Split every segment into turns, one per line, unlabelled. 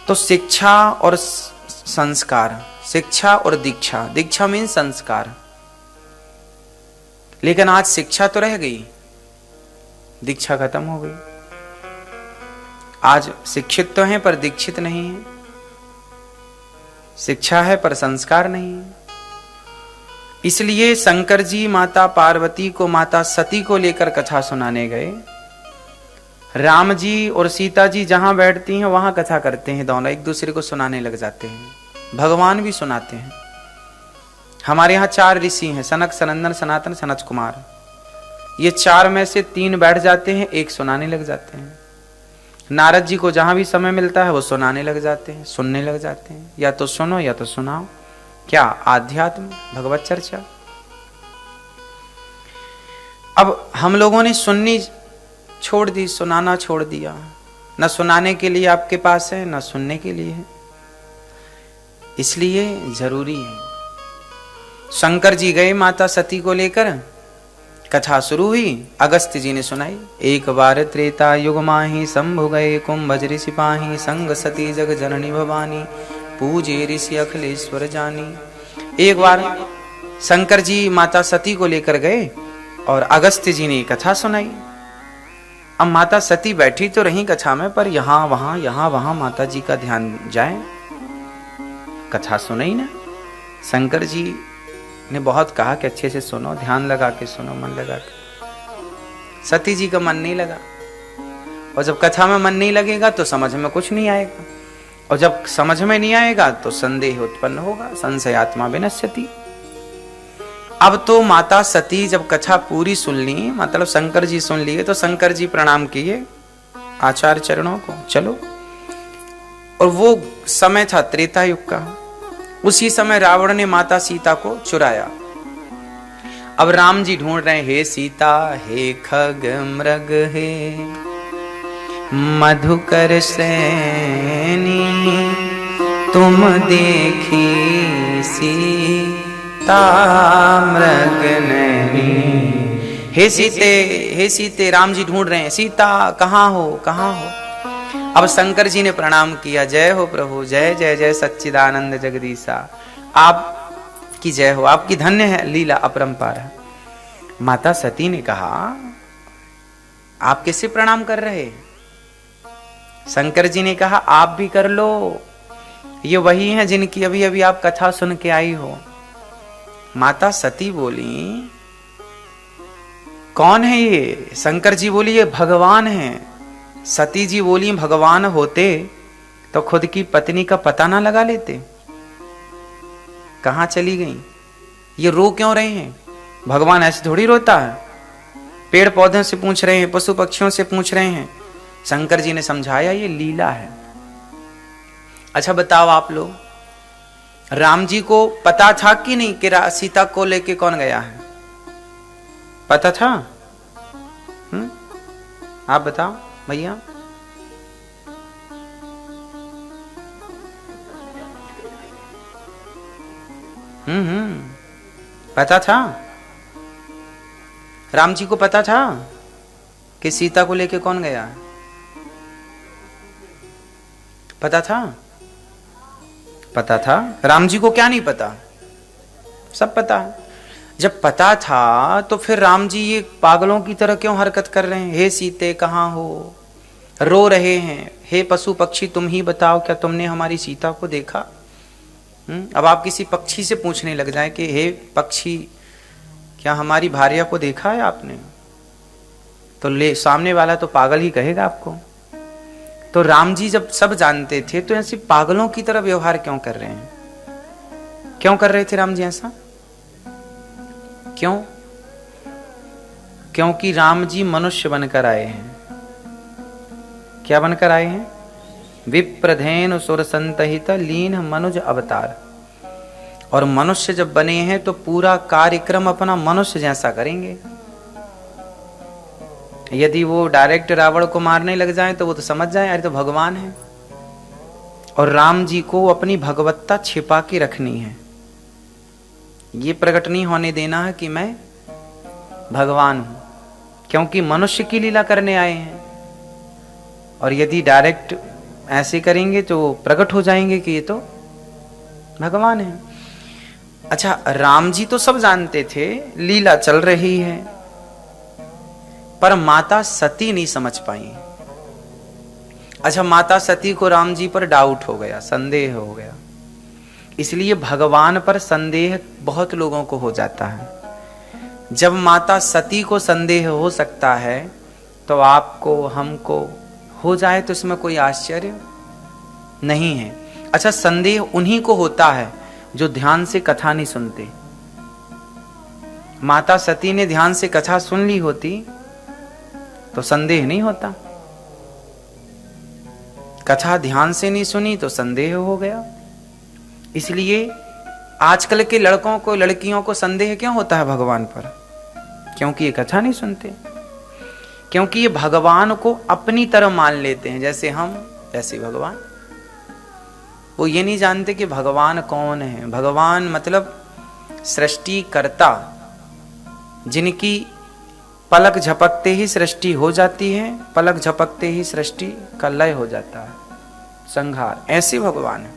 तो शिक्षा और संस्कार, शिक्षा और दीक्षा, दीक्षा मीन संस्कार। लेकिन आज शिक्षा तो रह गई, दीक्षा खत्म हो गई। आज शिक्षित तो हैं पर दीक्षित नहीं है, शिक्षा है पर संस्कार नहीं है। इसलिए शंकर जी माता पार्वती को, माता सती को लेकर कथा सुनाने गए। राम जी और सीता जी जहां बैठती हैं वहां कथा करते हैं, दोनों एक दूसरे को सुनाने लग जाते हैं। भगवान भी सुनाते हैं। हमारे यहाँ 4 ऋषि हैं, सनक, सनंदन, सनातन, सनत कुमार। ये 4 में से 3 बैठ जाते हैं, एक सुनाने लग जाते हैं। नारद जी को जहां भी समय मिलता है वो सुनाने लग जाते हैं, सुनने लग जाते हैं। या तो सुनो या तो सुनाओ। क्या आध्यात्म, भगवत चर्चा। अब हम लोगों ने सुननी छोड़ दी, सुनाना छोड़ दिया। न सुनाने के लिए आपके पास है, न सुनने के लिए है। इसलिए जरूरी है। शंकर जी गए माता सती को लेकर, कथा शुरू हुई, अगस्त्य जी ने सुनाई। एक बार त्रेता युग माही, शंभु गए कुंभज ऋषि पाही, संग सती जग जननी भवानी, पूजे ऋषि अखिलेश्वर जानी। एक बार शंकर जी माता सती को लेकर गए और अगस्त्य जी ने कथा सुनाई। अब माता सती बैठी तो रही कथा में, पर यहां वहां माता जी का ध्यान जाए, कथा सुनाई ना। शंकर जी ने बहुत कहा कि अच्छे से सुनो, ध्यान लगा के सुनो, मन लगा के। सती जी का मन नहीं लगा, और जब कथा में मन नहीं लगेगा तो समझ में कुछ नहीं आएगा, और जब समझ में नहीं आएगा तो संदेह उत्पन्न होगा, संशयात्मा विनश्यति। अब तो माता सती जब कथा पूरी सुन ली, मतलब शंकर जी सुन लिए, तो शंकर जी प्रणाम किए आचार्य चरणों को, चलो। और वो समय था त्रेता युग का। उसी समय रावण ने माता सीता को चुराया। अब राम जी ढूंढ रहे हैं, हे सीता, हे खग मृग, हे मधुकर सैनी, तुम देखी सीता मृग नैनी। हे सीते, हे सीते, राम जी ढूंढ रहे हैं, सीता कहाँ हो, कहाँ हो। अब शंकर जी ने प्रणाम किया, जय हो प्रभु, जय जय जय सच्चिदानंद जगदीशा, आपकी जय हो, आपकी धन्य है लीला अपरंपार है। माता सती ने कहा, आप किससे प्रणाम कर रहे? शंकर जी ने कहा, आप भी कर लो, ये वही हैं जिनकी अभी अभी आप कथा सुन के आई हो। माता सती बोली, कौन है ये? शंकर जी बोली, ये भगवान है। सती जी बोली, भगवान होते तो खुद की पत्नी का पता ना लगा लेते? कहां चली गई? ये रो क्यों रहे हैं? भगवान ऐसे थोड़ी रोता है। पेड़ पौधों से पूछ रहे हैं, पशु पक्षियों से पूछ रहे हैं। शंकर जी ने समझाया, ये लीला है। अच्छा बताओ आप लोग, राम जी को पता था कि नहीं कि सीता को लेके कौन गया है? पता था? आप बताओ भैया। पता था? राम जी को पता था कि सीता को लेके कौन गया है? पता था? पता था। राम जी को क्या नहीं पता? सब पता है। जब पता था तो फिर राम जी ये पागलों की तरह क्यों हरकत कर रहे हैं? हे सीते कहाँ हो, रो रहे हैं। हे पशु पक्षी तुम ही बताओ, क्या तुमने हमारी सीता को देखा? अब आप किसी पक्षी से पूछने लग जाए कि हे पक्षी, क्या हमारी भार्या को देखा है आपने? तो ले सामने वाला तो पागल ही कहेगा आपको। तो राम जी जब सब जानते थे तो ऐसे पागलों की तरह व्यवहार क्यों कर रहे हैं? क्यों कर रहे थे राम जी ऐसा? क्यों? क्योंकि राम जी मनुष्य बनकर आए हैं। क्या बनकर आए हैं? विप्रधेन सुर संतहित लीन मनुज अवतार। और मनुष्य जब बने हैं तो पूरा कार्यक्रम अपना मनुष्य जैसा करेंगे। यदि वो डायरेक्ट रावण को मारने लग जाए तो वो तो समझ जाए अरे तो भगवान है। और राम जी को अपनी भगवत्ता छिपा के रखनी है, ये प्रकट नहीं होने देना है कि मैं भगवान हूं, क्योंकि मनुष्य की लीला करने आए हैं। और यदि डायरेक्ट ऐसे करेंगे तो प्रकट हो जाएंगे कि ये तो भगवान है। अच्छा, राम जी तो सब जानते थे, लीला चल रही है, पर माता सती नहीं समझ पाई। अच्छा, माता सती को राम जी पर डाउट हो गया, संदेह हो गया, इसलिए भगवान पर संदेह बहुत लोगों को हो जाता है। जब माता सती को संदेह हो सकता है तो आपको, हमको हो जाए तो इसमें कोई आश्चर्य नहीं है। अच्छा, संदेह उन्हीं को होता है जो ध्यान से कथा नहीं सुनते। माता सती ने ध्यान से कथा सुन ली होती तो संदेह नहीं होता। कथा ध्यान से नहीं सुनी तो संदेह हो गया। इसलिए आजकल के लड़कों को, लड़कियों को संदेह क्यों होता है भगवान पर? क्योंकि ये कथा नहीं सुनते, क्योंकि ये भगवान को अपनी तरह मान लेते हैं, जैसे हम जैसे भगवान। वो ये नहीं जानते कि भगवान कौन है। भगवान मतलब सृष्टि कर्ता, जिनकी पलक झपकते ही सृष्टि हो जाती है, पलक झपकते ही सृष्टि का लय हो जाता है, संहार, ऐसे भगवान है।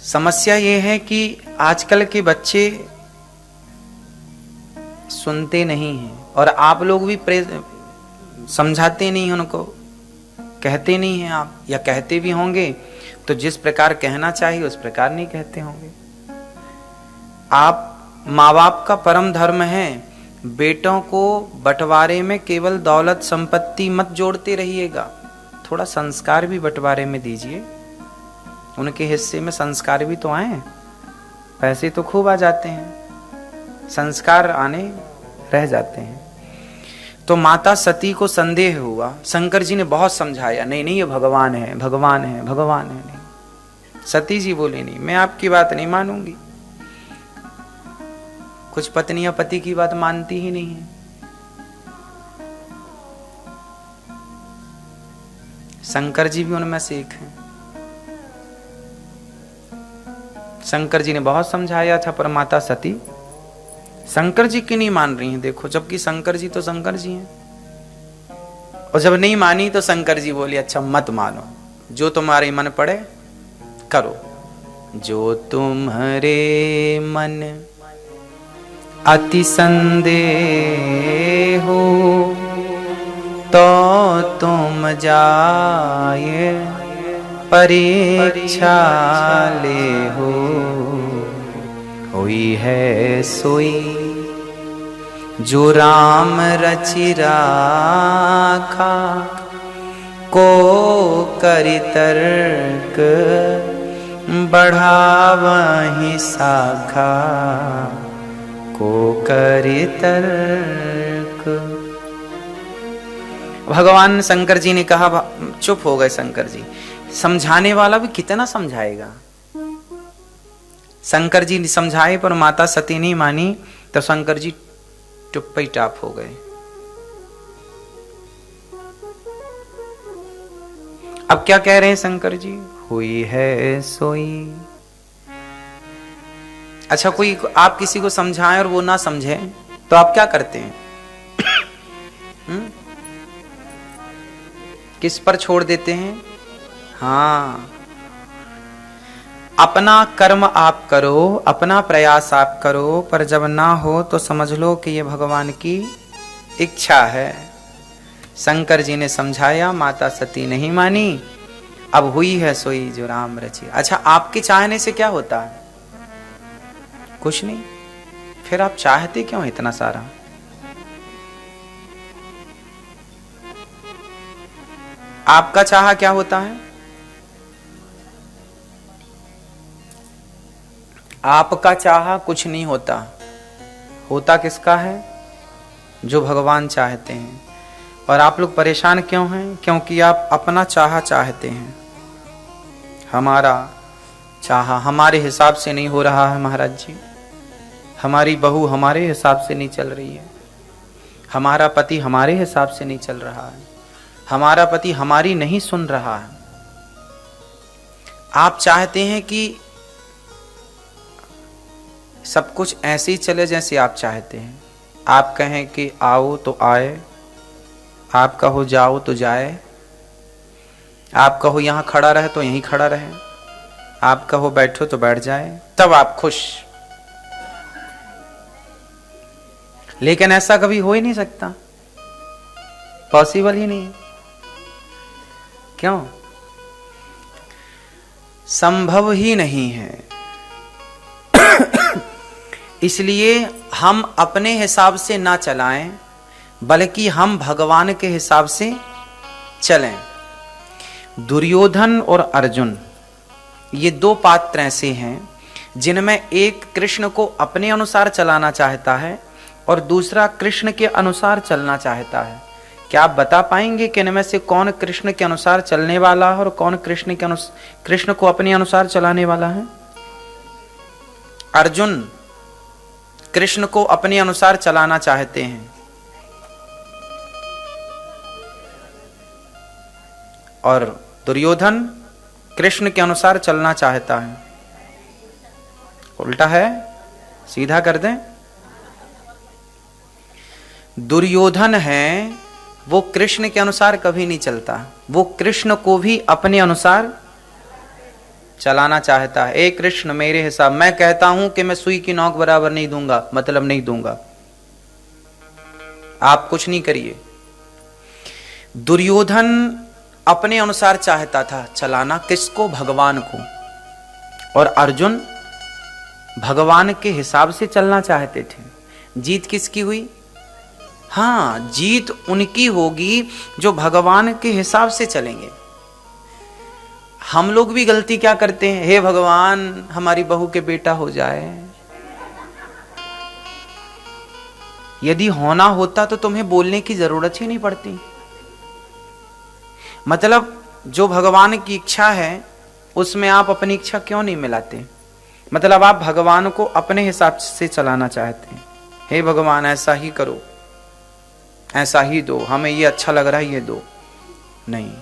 समस्या ये है कि आजकल के बच्चे सुनते नहीं हैं, और आप लोग भी समझाते नहीं हैं उनको, कहते नहीं हैं आप, या कहते भी होंगे तो जिस प्रकार कहना चाहिए उस प्रकार नहीं कहते होंगे। आप, माँ बाप का परम धर्म है, बेटों को बंटवारे में केवल दौलत संपत्ति मत जोड़ते रहिएगा, थोड़ा संस्कार भी बंटवारे में दीजिए। उनके हिस्से में संस्कार भी तो आए। पैसे तो खूब आ जाते हैं, संस्कार आने रह जाते हैं। तो माता सती को संदेह हुआ, शंकर जी ने बहुत समझाया, नहीं नहीं ये भगवान है, भगवान है, भगवान है। नहीं, सती जी बोले नहीं, मैं आपकी बात नहीं मानूंगी। कुछ पत्नियां पति की बात मानती ही नहीं है। शंकर जी भी उनमें से एक हैं। शंकर जी ने बहुत समझाया था, पर माता सती शंकर जी की नहीं मान रही हैं। देखो, जबकि शंकर जी तो शंकर जी हैं। और जब नहीं मानी तो शंकर जी बोले, अच्छा मत मानो, जो तुम्हारे मन पड़े करो, जो तुम्हारे मन अति संदेह हो तो तुम जाए परीक्षा ले हो। होई है सोई जो राम रचि राखा, को करि तर्क बढ़ावहि शाखा, को करि तर्क। भगवान शंकर जी ने कहा, चुप हो गए शंकर जी। समझाने वाला भी कितना समझाएगा। शंकर जी ने समझाए पर माता सती नहीं मानी, तो शंकर जी टुप्पा ही टाप हो गए। अब क्या कह रहे हैं शंकर जी? हुई है सोई। अच्छा, कोई आप किसी को समझाएं और वो ना समझे तो आप क्या करते हैं? किस पर छोड़ देते हैं? हाँ, अपना कर्म आप करो, अपना प्रयास आप करो, पर जब ना हो तो समझ लो कि ये भगवान की इच्छा है। शंकर जी ने समझाया, माता सती नहीं मानी, अब हुई है सोई जो राम रची। अच्छा, आपके चाहने से क्या होता है? कुछ नहीं, फिर आप चाहते क्यों इतना सारा? आपका चाहा क्या होता है? आपका चाहा कुछ नहीं होता, होता किसका है? जो भगवान चाहते हैं। और आप लोग परेशान क्यों हैं? क्योंकि आप अपना चाहा चाहते हैं। हमारा चाहा हमारे हिसाब से नहीं हो रहा है महाराज जी, हमारी बहू हमारे हिसाब से नहीं चल रही है, हमारा पति हमारे हिसाब से नहीं चल रहा है, हमारा पति हमारी नहीं सुन रहा है। आप चाहते हैं कि सब कुछ ऐसे ही चले जैसे आप चाहते हैं। आप कहें कि आओ तो आए, आप कहो जाओ तो जाए, आप कहो यहां खड़ा रहे तो यहीं खड़ा रहे, आप कहो बैठो तो बैठ जाए, तब आप खुश। लेकिन ऐसा कभी हो ही नहीं सकता, पॉसिबल ही नहीं। क्यों? संभव ही नहीं है। इसलिए हम अपने हिसाब से ना चलाएं, बल्कि हम भगवान के हिसाब से चलें। दुर्योधन और अर्जुन ये दो पात्र ऐसे हैं जिनमें एक कृष्ण को अपने अनुसार चलाना चाहता है और दूसरा कृष्ण के अनुसार चलना चाहता है। क्या आप बता पाएंगे कि इनमें से कौन कृष्ण के अनुसार चलने वाला है और कौन कृष्ण को अपने अनुसार चलाने वाला है? अर्जुन कृष्ण को अपने अनुसार चलाना चाहते हैं और दुर्योधन कृष्ण के अनुसार चलना चाहता है। उल्टा है, सीधा कर दें। दुर्योधन है वो कृष्ण के अनुसार कभी नहीं चलता, वो कृष्ण को भी अपने अनुसार चलाना चाहता है। ए कृष्ण मेरे हिसाब, मैं कहता हूं कि मैं सुई की नोक बराबर नहीं दूंगा, मतलब नहीं दूंगा, आप कुछ नहीं करिए। दुर्योधन अपने अनुसार चाहता था चलाना, किसको? भगवान को। और अर्जुन भगवान के हिसाब से चलना चाहते थे। जीत किसकी हुई? हाँ, जीत उनकी होगी जो भगवान के हिसाब से चलेंगे। हम लोग भी गलती क्या करते हैं? हे भगवान हमारी बहू के बेटा हो जाए। यदि होना होता तो तुम्हें बोलने की जरूरत ही नहीं पड़ती। मतलब जो भगवान की इच्छा है उसमें आप अपनी इच्छा क्यों नहीं मिलाते? मतलब आप भगवान को अपने हिसाब से चलाना चाहते हैं। हे भगवान ऐसा ही करो, ऐसा ही दो, हमें ये अच्छा लग रहा है ये दो। नहीं,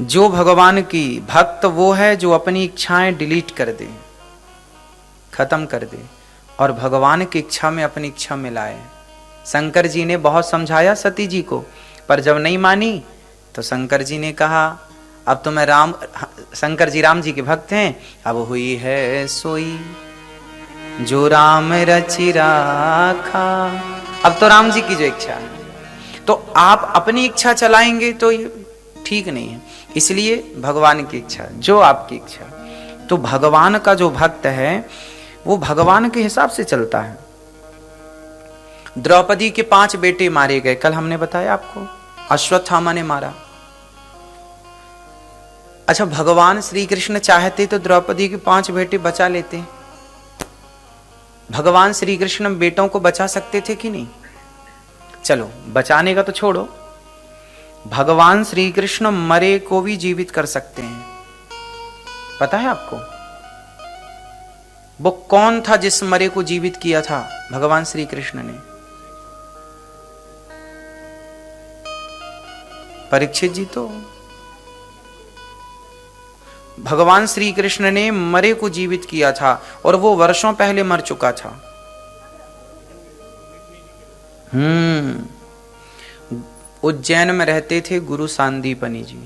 जो भगवान की भक्त वो है जो अपनी इच्छाएं डिलीट कर दे, खत्म कर दे और भगवान की इच्छा में अपनी इच्छा मिलाए। शंकर जी ने बहुत समझाया सती जी को, पर जब नहीं मानी तो शंकर जी ने कहा अब तो मैं शंकर जी राम जी के भक्त हैं, अब हुई है सोई जो राम रचि राखा। अब तो राम जी की जो इच्छा है, तो आप अपनी इच्छा चलाएंगे तो ये ठीक नहीं है। इसलिए भगवान की इच्छा, जो आपकी इच्छा। तो भगवान का जो भक्त है वो भगवान के हिसाब से चलता है। द्रौपदी के 5 बेटे मारे गए, कल हमने बताया आपको, अश्वत्थामा ने मारा। अच्छा, भगवान श्री कृष्ण चाहते तो द्रौपदी के 5 बेटे बचा लेते। भगवान श्री कृष्ण बेटों को बचा सकते थे कि नहीं? चलो बचाने का तो छोड़ो, भगवान श्री कृष्ण मरे को भी जीवित कर सकते हैं। पता है आपको वो कौन था जिस मरे को जीवित किया था? भगवान श्री कृष्ण ने। परीक्षित जी। तो भगवान श्री कृष्ण ने मरे को जीवित किया था और वो वर्षों पहले मर चुका था। उज्जैन में रहते थे गुरु सांदीपनी जी,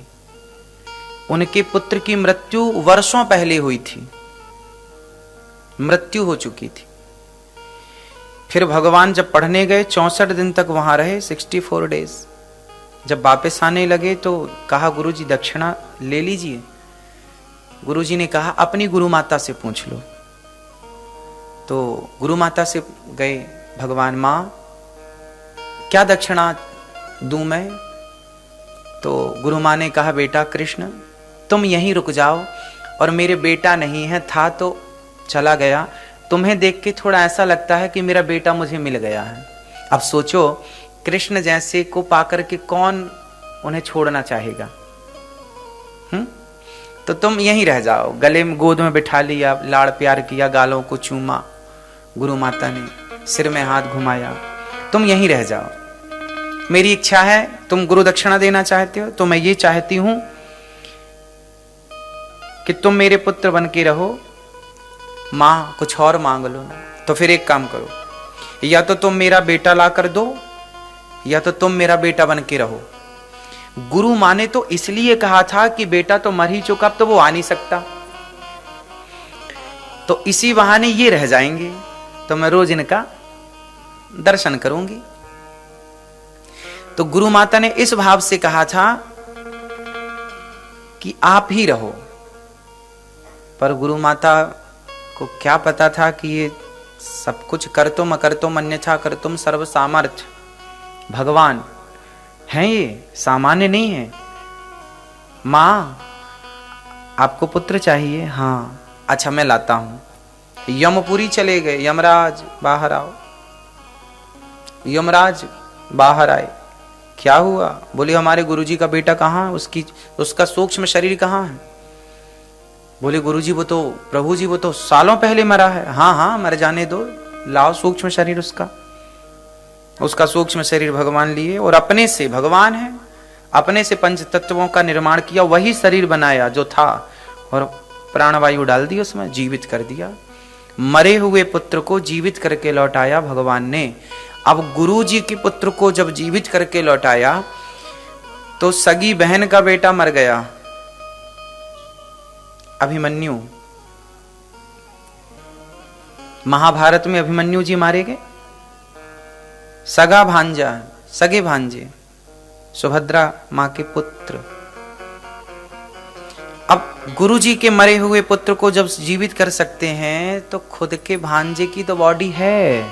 उनके पुत्र की मृत्यु वर्षों पहले हुई थी, मृत्यु हो चुकी थी। फिर भगवान जब पढ़ने गए 64 दिन तक वहां रहे, 64 डेज। जब वापस आने लगे तो कहा गुरुजी दक्षिणा ले लीजिए। गुरुजी ने कहा अपनी गुरु माता से पूछ लो। तो गुरु माता से गए भगवान, मां क्या दक्षिणा दूं मैं? तो गुरु मां ने कहा बेटा कृष्ण तुम यहीं रुक जाओ, और मेरे बेटा नहीं है, था तो चला गया, तुम्हें देख के थोड़ा ऐसा लगता है कि मेरा बेटा मुझे मिल गया है। अब सोचो कृष्ण जैसे को पाकर के कौन उन्हें छोड़ना चाहेगा? तो तुम यहीं रह जाओ। गले में गोद में बिठा लिया, लाड़ प्यार किया, गालों को चूमा, गुरु माता ने सिर में हाथ घुमाया, तुम यहीं रह जाओ, मेरी इच्छा है। तुम गुरु दक्षिणा देना चाहते हो तो मैं ये चाहती हूं कि तुम मेरे पुत्र बन के रहो, मां कुछ और मांग लो ना। तो फिर एक काम करो, या तो तुम मेरा बेटा ला कर दो या तो तुम मेरा बेटा बन के रहो। गुरु माँ ने तो इसलिए कहा था कि बेटा तो मर ही चुका, अब तो वो आ नहीं सकता, तो इसी बहाने ये रह जाएंगे, तो मैं रोज इनका दर्शन करूंगी। तो गुरु माता ने इस भाव से कहा था कि आप ही रहो, पर गुरु माता को क्या पता था कि ये सब कुछ कर्तुम अकर्तुम अन्यथा कर्तुम सर्व सामर्थ्य भगवान हैं, ये सामान्य नहीं है। मां आपको पुत्र चाहिए? हाँ, अच्छा मैं लाता हूं। यमपुरी चले गए, यमराज बाहर आओ। यमराज बाहर आए, क्या हुआ? बोले हमारे गुरुजी का बेटा कहाँ, उसका सूक्ष्म शरीर कहाँ है? बोले गुरुजी वो तो, प्रभु जी वो तो सालों पहले मरा है। हाँ हाँ मर जाने दो, लाओ सूक्ष्म शरीर उसका सूक्ष्म शरीर भगवान लिए, और अपने से, भगवान है, अपने से पंच तत्वों का निर्माण किया, वही शरीर बनाया जो था, और प्राणवायु डाल दी उसमें, जीवित कर दिया। मरे हुए पुत्र को जीवित करके लौटाया भगवान ने। अब गुरु जी के पुत्र को जब जीवित करके लौटाया तो सगी बहन का बेटा मर गया, अभिमन्यु। महाभारत में अभिमन्यु जी मारे गए। सगा भांजा, सगे भांजे, सुभद्रा मां के पुत्र। अब गुरु जी के मरे हुए पुत्र को जब जीवित कर सकते हैं तो खुद के भांजे की तो बॉडी है,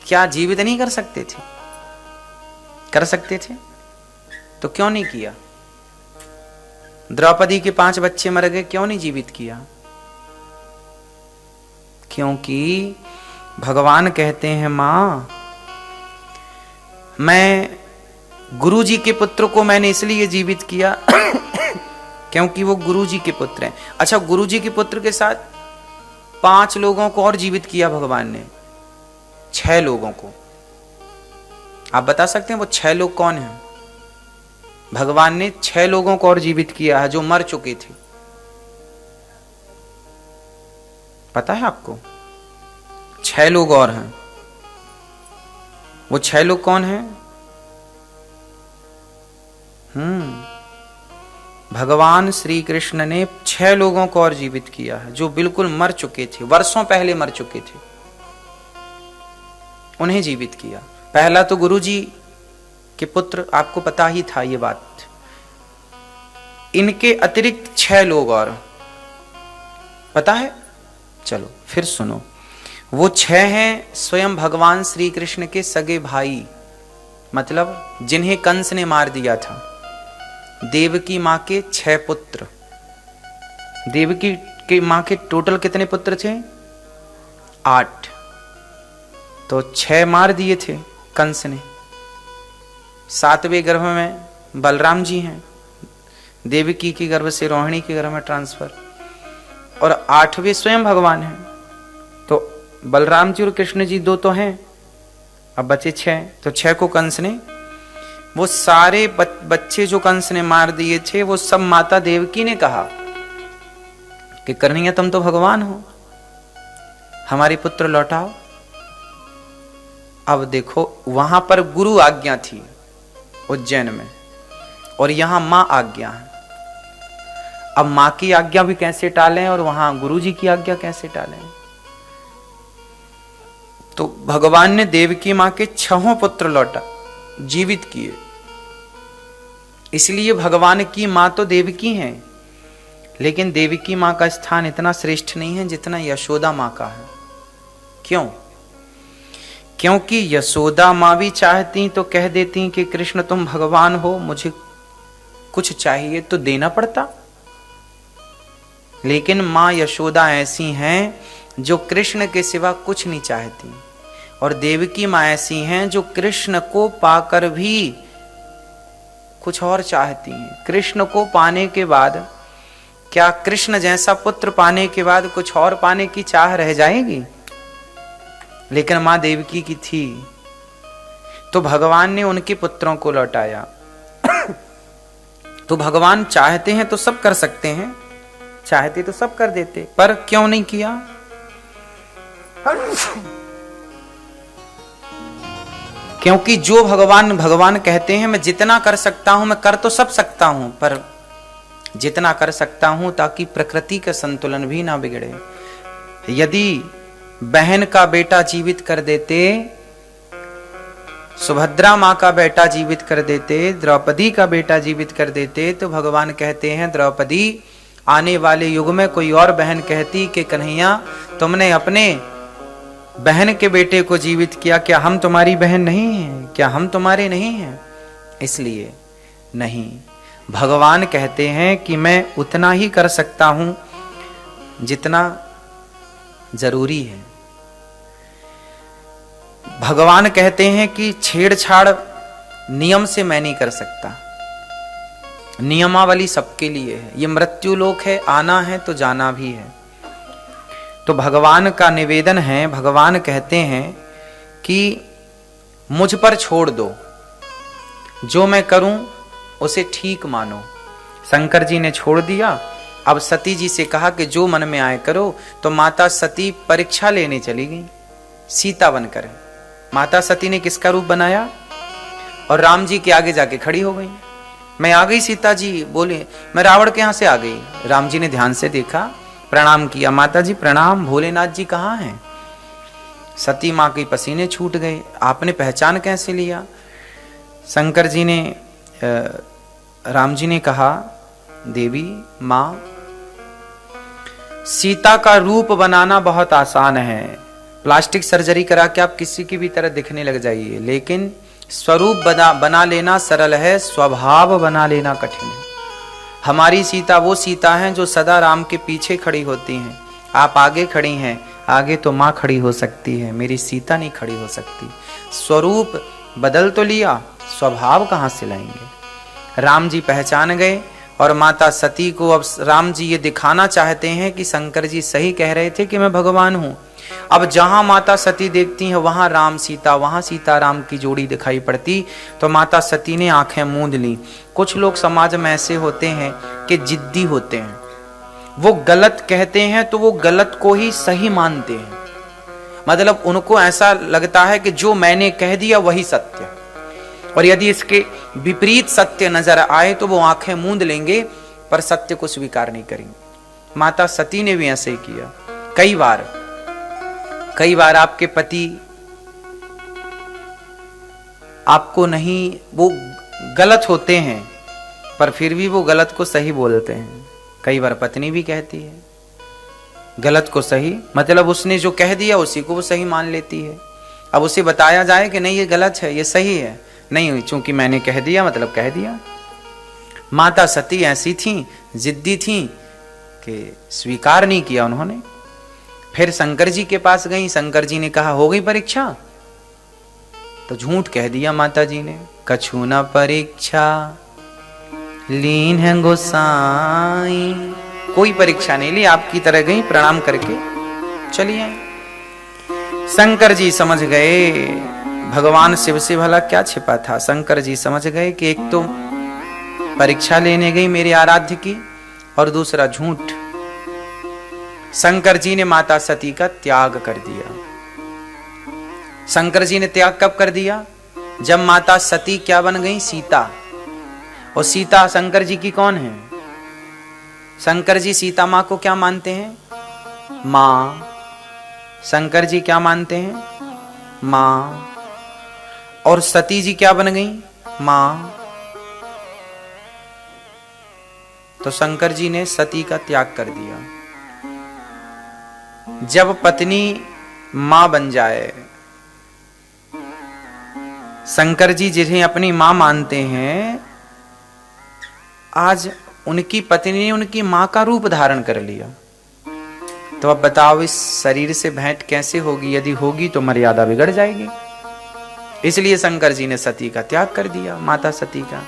क्या जीवित नहीं कर सकते थे? कर सकते थे, तो क्यों नहीं किया? द्रौपदी के 5 बच्चे मर गए, क्यों नहीं जीवित किया? क्योंकि भगवान कहते हैं मां, मैं गुरु जी के पुत्र को मैंने इसलिए जीवित किया क्योंकि वो गुरु जी के पुत्र हैं। अच्छा, गुरु जी के पुत्र के साथ 5 लोगों को और जीवित किया भगवान ने, 6 लोगों को। आप बता सकते हैं वो 6 लोग कौन हैं? भगवान ने 6 लोगों को और जीवित किया है जो मर चुके थे। पता है आपको? 6 लोग और हैं। वो 6 लोग कौन हैं? भगवान श्री कृष्ण ने 6 लोगों को और जीवित किया है जो बिल्कुल मर चुके थे, वर्षों पहले मर चुके थे, उन्हें जीवित किया। पहला तो गुरु जी के पुत्र, आपको पता ही था ये बात। इनके अतिरिक्त 6 लोग और पता है? चलो फिर सुनो। वो 6 हैं स्वयं भगवान श्री कृष्ण के सगे भाई, मतलब जिन्हें कंस ने मार दिया था। देवकी मां के 6 पुत्र। देवकी की मां के टोटल कितने पुत्र थे? 8। तो 6 मार दिए थे कंस ने। 7वें गर्भ में बलराम जी हैं, देवकी के गर्भ से रोहिणी के गर्भ में ट्रांसफर, और 8वें स्वयं भगवान हैं। तो बलराम जी और कृष्ण जी 2 तो हैं, अब बचे 6। तो 6 को कंस ने, वो सारे बच्चे जो कंस ने मार दिए थे, वो सब माता देवकी ने कहा कि कन्हैया तुम तो भगवान हो, हमारे पुत्र लौटाओ। अब देखो, वहां पर गुरु आज्ञा थी उज्जैन में, और यहां मां आज्ञा है। अब मां की आज्ञा भी कैसे टालें और वहां गुरु जी की आज्ञा कैसे टालें? तो भगवान ने देवकी मां के 6 पुत्र लौटा, जीवित किए। इसलिए भगवान की मां तो देवकी हैं, लेकिन देवकी मां का स्थान इतना श्रेष्ठ नहीं है जितना यशोदा मां का है। क्यों? क्योंकि यशोदा मां भी चाहती तो कह देती कि कृष्ण तुम भगवान हो, मुझे कुछ चाहिए तो देना पड़ता। लेकिन मां यशोदा ऐसी हैं जो कृष्ण के सिवा कुछ नहीं चाहती, और देवकी मां ऐसी हैं जो कृष्ण को पाकर भी कुछ और चाहती हैं। कृष्ण को पाने के बाद, क्या कृष्ण जैसा पुत्र पाने के बाद कुछ और पाने की चाह रह जाएगी? लेकिन मां देवकी की थी, तो भगवान ने उनके पुत्रों को लौटाया। तो भगवान चाहते हैं तो सब कर सकते हैं, चाहते तो सब कर देते, पर क्यों नहीं किया? क्योंकि जो भगवान कहते हैं मैं जितना कर सकता हूं, मैं कर तो सब सकता हूं, पर जितना कर सकता हूं ताकि प्रकृति का संतुलन भी ना बिगड़े। यदि बहन का बेटा जीवित कर देते, सुभद्रा मां का बेटा जीवित कर देते, द्रौपदी का बेटा जीवित कर देते, तो भगवान कहते हैं द्रौपदी आने वाले युग में कोई और बहन कहती कि कन्हैया तुमने अपने बहन के बेटे को जीवित किया, क्या हम तुम्हारी बहन नहीं हैं? क्या हम तुम्हारे नहीं हैं? इसलिए नहीं, भगवान कहते हैं कि मैं उतना ही कर सकता हूं जितना जरूरी है। भगवान कहते हैं कि छेड़छाड़ नियम से मैं नहीं कर सकता, नियमावली सबके लिए है, ये मृत्यु लोक है, आना है तो जाना भी है। तो भगवान का निवेदन है, भगवान कहते हैं कि मुझ पर छोड़ दो, जो मैं करूं उसे ठीक मानो। शंकर जी ने छोड़ दिया। अब सती जी से कहा कि जो मन में आए करो। तो माता सती परीक्षा लेने चली गई सीता बनकर। माता सती ने किसका रूप बनाया और राम जी के आगे जाके खड़ी हो गई। मैं आ गई सीता जी, बोले मैं रावण के यहां से आ गई। राम जी ने ध्यान से देखा, प्रणाम किया, माता जी प्रणाम, भोलेनाथ जी कहाँ हैं? सती मां के पसीने छूट गए, आपने पहचान कैसे लिया? शंकर जी ने राम जी ने कहा, देवी मां, सीता का रूप बनाना बहुत आसान है, प्लास्टिक सर्जरी करा के आप किसी की भी तरह दिखने लग जाइए, लेकिन स्वरूप बना लेना सरल है, स्वभाव बना लेना कठिन है। हमारी सीता वो सीता है जो सदा राम के पीछे खड़ी होती हैं। आप आगे खड़ी हैं, आगे तो माँ खड़ी हो सकती है, मेरी सीता नहीं खड़ी हो सकती। स्वरूप बदल तो लिया, स्वभाव कहाँ से लाएंगे? राम जी पहचान गए और माता सती को अब राम जी ये दिखाना चाहते हैं कि शंकर जी सही कह रहे थे कि मैं भगवान हूं। अब जहां माता सती देखती हैं वहां राम सीता, वहां सीता राम की जोड़ी दिखाई पड़ती, तो माता सती ने आंखें मूंद ली। कुछ लोग समाज में ऐसे होते हैं कि जिद्दी होते हैं, वो गलत कहते हैं तो वो गलत को ही सही मानते हैं। मतलब उनको ऐसा लगता है कि जो मैंने कह दिया वही सत्य, और यदि इसके विपरीत सत्य नजर आए तो वो आंखें मूंद लेंगे पर सत्य को स्वीकार नहीं करेंगे। माता सती ने भी ऐसे ही किया। कई बार आपके पति आपको नहीं, वो गलत होते हैं पर फिर भी वो गलत को सही बोलते हैं। कई बार पत्नी भी कहती है गलत को सही, मतलब उसने जो कह दिया उसी को वो सही मान लेती है। अब उसे बताया जाए कि नहीं ये गलत है ये सही है, नहीं चूंकि मैंने कह दिया मतलब कह दिया। माता सती ऐसी थी, जिद्दी थी कि स्वीकार नहीं किया उन्होंने। फिर शंकर जी के पास गई, शंकर जी ने कहा हो गई परीक्षा, तो झूठ कह दिया माता जी ने, कछु न परीक्षा लीन है गोसाई, कोई परीक्षा नहीं ली, आपकी तरह गई प्रणाम करके चली आई। शंकर जी समझ गए, भगवान शिव से भला क्या छिपा था। शंकर जी समझ गए कि एक तो परीक्षा लेने गई मेरे आराध्य की और दूसरा झूठ। शंकर जी ने माता सती का त्याग कर दिया। शंकर जी ने त्याग कब कर दिया? जब माता सती क्या बन गई? सीता। और सीता शंकर जी की कौन है? शंकर जी सीता मां को क्या मानते हैं? मां। शंकर जी क्या मानते हैं? मां। और सती जी क्या बन गई? मां। तो शंकर जी ने सती का त्याग कर दिया। जब पत्नी मां बन जाए, शंकर जी जिन्हें अपनी मां मानते हैं, आज उनकी पत्नी ने उनकी मां का रूप धारण कर लिया। तो अब बताओ इस शरीर से भेंट कैसे होगी? यदि होगी तो मर्यादा बिगड़ जाएगी। इसलिए शंकर जी ने सती का त्याग कर दिया, माता सती का।